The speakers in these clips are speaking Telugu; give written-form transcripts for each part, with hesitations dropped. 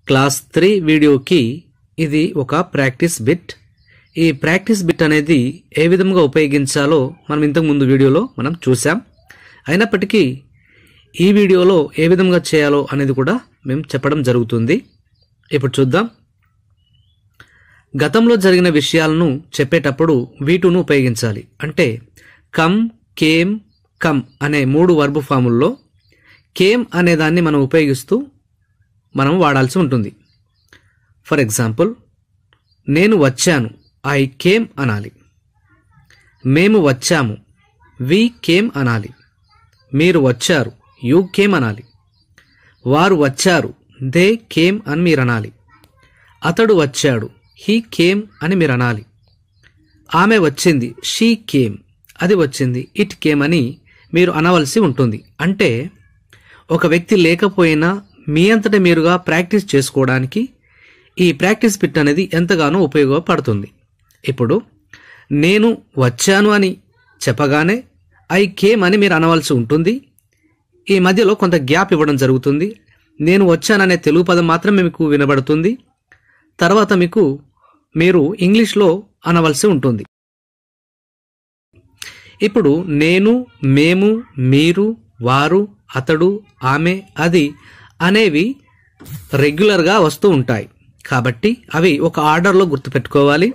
క్లాస్ 3 వీడియోకి ఇది ఒక ప్రాక్టీస్ బిట్. ఈ ప్రాక్టీస్ బిట్ అనేది ఏ విధంగా ఉపయోగించాలో మనం ఇంతకు ముందు వీడియోలో మనం చూసాం. అయినప్పటికీ ఈ వీడియోలో ఏ విధంగా చేయాలో అనేది కూడా మేము చెప్పడం జరుగుతుంది. ఇప్పుడు చూద్దాం. గతంలో జరిగిన విషయాలను చెప్పేటప్పుడు వీటును ఉపయోగించాలి. అంటే కమ్, కేమ్, కమ్ అనే 3 వర్బ్ ఫాముల్లో కేమ్ అనే దాన్ని మనం ఉపయోగిస్తూ మనం వాడాల్సి ఉంటుంది. ఫర్ ఎగ్జాంపుల్, నేను వచ్చాను, ఐ కేమ్ అనాలి. మేము వచ్చాము, వి కేమ్ అనాలి. మీరు వచ్చారు, యూ కేమ్ అనాలి. వారు వచ్చారు, దే కేమ్ అని మీరు అనాలి. అతడు వచ్చాడు, హీ కేమ్ అని మీరు అనాలి. ఆమె వచ్చింది, షీ కేమ్, అది వచ్చింది, ఇట్ కేమ్ అని మీరు అనవలసి ఉంటుంది. అంటే ఒక వ్యక్తి లేకపోయినా మీ అంతటా మీరుగా ప్రాక్టీస్ చేసుకోవడానికి ఈ ప్రాక్టీస్ బిట్ అనేది ఎంతగానో ఉపయోగపడుతుంది. ఇప్పుడు నేను వచ్చాను అని చెప్పగానే ఐ కేమ్ అని మీరు అనవలసి ఉంటుంది. ఈ మధ్యలో కొంత గ్యాప్ ఇవ్వడం జరుగుతుంది. నేను వచ్చాననే తెలుగు పదం మాత్రమే మీకు వినబడుతుంది. తర్వాత మీరు ఇంగ్లీష్లో అనవలసి ఉంటుంది. ఇప్పుడు నేను, మేము, మీరు, వారు, అతడు, ఆమె, అది అనేవి రెగ్యులర్గా వస్తూ ఉంటాయి. కాబట్టి అవి ఒక ఆర్డర్లో గుర్తుపెట్టుకోవాలి.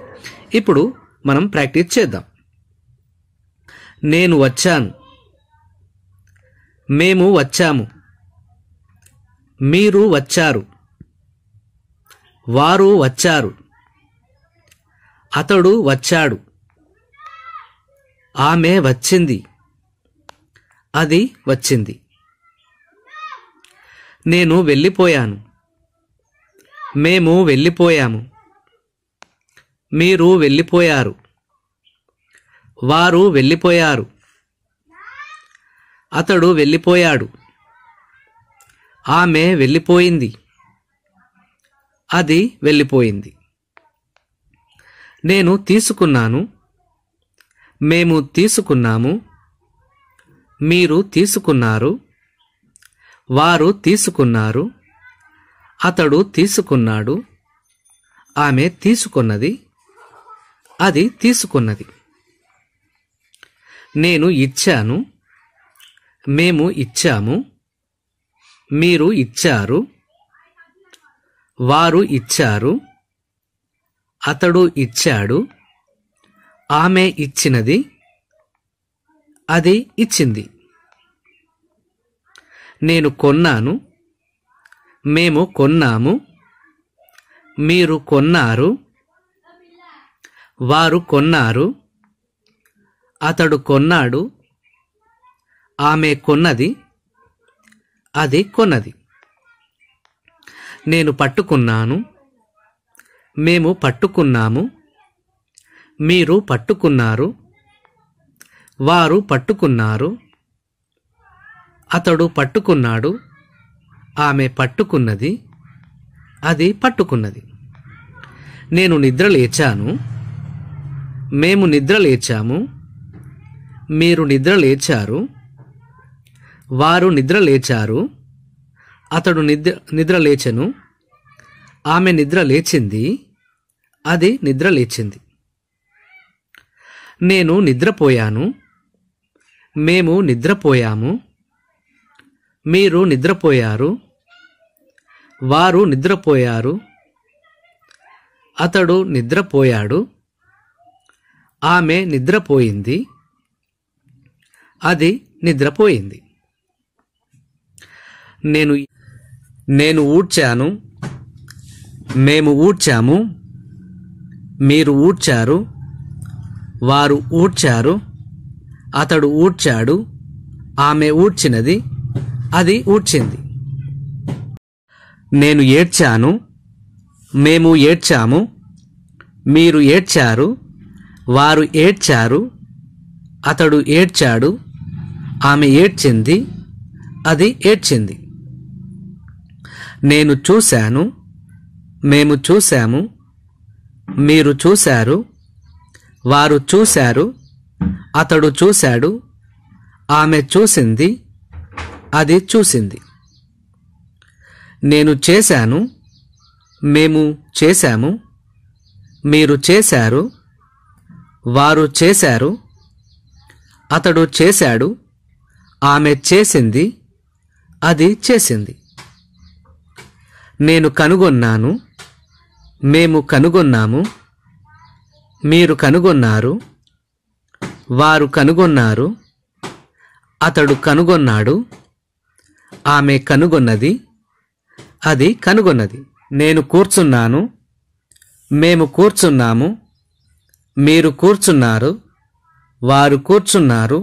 ఇప్పుడు మనం ప్రాక్టీస్ చేద్దాం. నేను వచ్చాను, మేము వచ్చాము, మీరు వచ్చారు, వారు వచ్చారు, అతడు వచ్చాడు, ఆమె వచ్చింది, అది వచ్చింది. నేను వెళ్ళిపోయాను, మేము వెళ్ళిపోయాము, మీరు వెళ్ళిపోయారు, వారు వెళ్ళిపోయారు, అతడు వెళ్ళిపోయాడు, ఆమె వెళ్ళిపోయింది, అది వెళ్ళిపోయింది. నేను తీసుకున్నాను, మేము తీసుకున్నాము, మీరు తీసుకున్నారు, వారు తీసుకున్నారు, అతడు తీసుకున్నాడు, ఆమె తీసుకున్నది, అది తీసుకున్నది. నేను ఇచ్చాను, మేము ఇచ్చాము, మీరు ఇచ్చారు, వారు ఇచ్చారు, అతడు ఇచ్చాడు, ఆమె ఇచ్చినది, అది ఇచ్చింది. నేను కొన్నాను, మేము కొన్నాము, మీరు కొన్నారు, వారు కొన్నారు, అతడు కొన్నాడు, ఆమె కొన్నది, అది కొన్నది. నేను పట్టుకున్నాను, మేము పట్టుకున్నాము, మీరు పట్టుకున్నారు, వారు పట్టుకున్నారు, అతడు పట్టుకున్నాడు, ఆమె పట్టుకున్నది, అది పట్టుకున్నది. నేను నిద్ర లేచాను, మేము నిద్ర లేచాము, మీరు నిద్ర లేచారు, వారు నిద్ర లేచారు, అతడు నిద్ర లేచెను, ఆమె నిద్ర లేచింది, అది నిద్ర లేచింది. నేను నిద్రపోయాను, మేము నిద్రపోయాము, మీరు నిద్రపోయారు, వారు నిద్రపోయారు, అతడు నిద్రపోయాడు, ఆమె నిద్రపోయింది, అది నిద్రపోయింది. నేను ఊడ్చాను, మేము ఊడ్చాము, మీరు ఊడ్చారు, వారు ఊడ్చారు, అతడు ఊడ్చాడు, ఆమె ఊడ్చినది, అది ఊడ్చింది. నేను ఏడ్చాను, మేము ఏడ్చాము, మీరు ఏడ్చారు, వారు ఏడ్చారు, అతడు ఏడ్చాడు, ఆమె ఏడ్చింది, అది ఏడ్చింది. నేను చూశాను, మేము చూశాము, మీరు చూశారు, వారు చూశారు, అతడు చూశాడు, ఆమె చూసింది, అది చూసింది. నేను చేశాను, మేము చేశాము, మీరు చేశారు, వారు చేశారు, అతడు చేశాడు, ఆమె చేసింది, అది చేసింది. నేను కనుగొన్నాను, మేము కనుగొన్నాము, మీరు కనుగొన్నారు, వారు కనుగొన్నారు, అతడు కనుగొన్నాడు, ఆమె కనుగొన్నది, అది కనుగొన్నది. నేను కూర్చున్నాను, మేము కూర్చున్నాము, మీరు కూర్చున్నారు, వారు కూర్చున్నారు,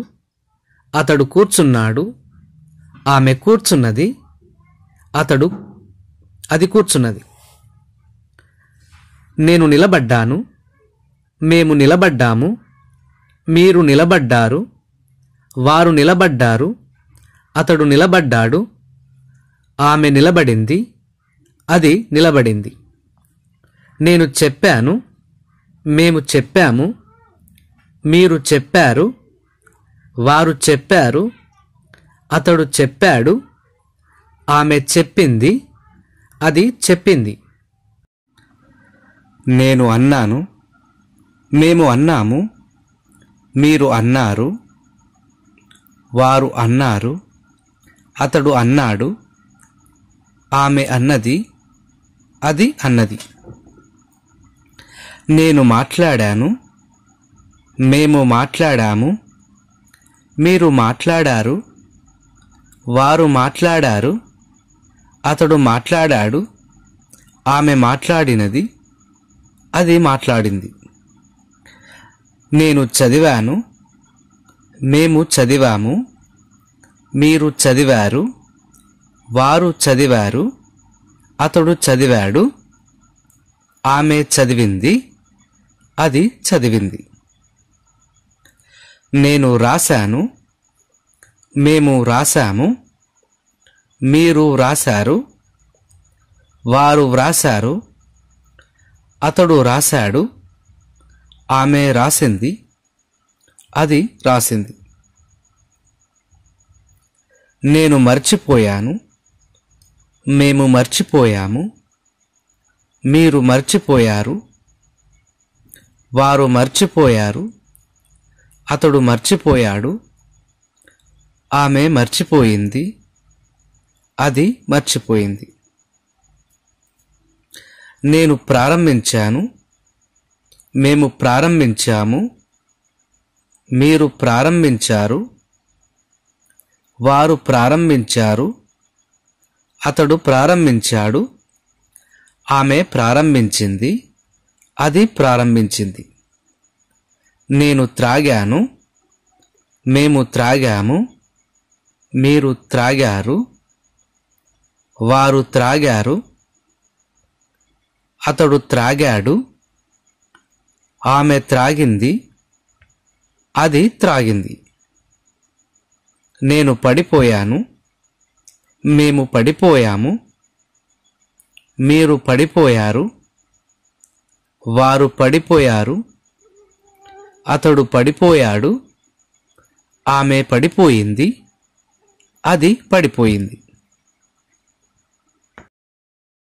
అతడు కూర్చున్నాడు, ఆమె కూర్చున్నది, అది కూర్చున్నది. నేను నిలబడ్డాను, మేము నిలబడ్డాము, మీరు నిలబడ్డారు, వారు నిలబడ్డారు, అతడు నిలబడ్డాడు, ఆమె నిలబడింది, అది నిలబడింది. నేను చెప్పాను, మేము చెప్పాము, మీరు చెప్పారు, వారు చెప్పారు, అతడు చెప్పాడు, ఆమె చెప్పింది, అది చెప్పింది. నేను అన్నాను, మేము అన్నాము, మీరు అన్నారు, వారు అన్నారు, అతడు అన్నాడు, ఆమె అన్నది, అది అన్నది. నేను మాట్లాడాను, మేము మాట్లాడాము, మీరు మాట్లాడారు, వారు మాట్లాడారు, అతడు మాట్లాడాడు, ఆమె మాట్లాడినది, అది మాట్లాడింది. నేను చదివాను, మేము చదివాము, మీరు చదివారు, వారు చదివారు, అతడు చదివాడు, ఆమె చదివింది, అది చదివింది. నేను రాశాను, మేము రాశాము, మీరు రాశారు, వారు వ్రాశారు, అతడు రాశాడు, ఆమె రాసింది, అది రాసింది. నేను మర్చిపోయాను, మేము మర్చిపోయాము, మీరు మర్చిపోయారు, వారు మర్చిపోయారు, అతడు మర్చిపోయాడు, ఆమె మర్చిపోయింది, అది మర్చిపోయింది. నేను ప్రారంభించాను, మేము ప్రారంభించాము, మీరు ప్రారంభించారు, వారు ప్రారంభించారు, అతడు ప్రారంభించాడు, ఆమె ప్రారంభించింది, అది ప్రారంభించింది. నేను త్రాగాను, మేము త్రాగాము, మీరు త్రాగారు, వారు త్రాగారు, అతడు త్రాగాడు, ఆమె త్రాగింది, అది త్రాగింది. నేను పడిపోయాను, మేము పడిపోయాము, మీరు పడిపోయారు, వారు పడిపోయారు, అతడు పడిపోయాడు, ఆమె పడిపోయింది, అది పడిపోయింది.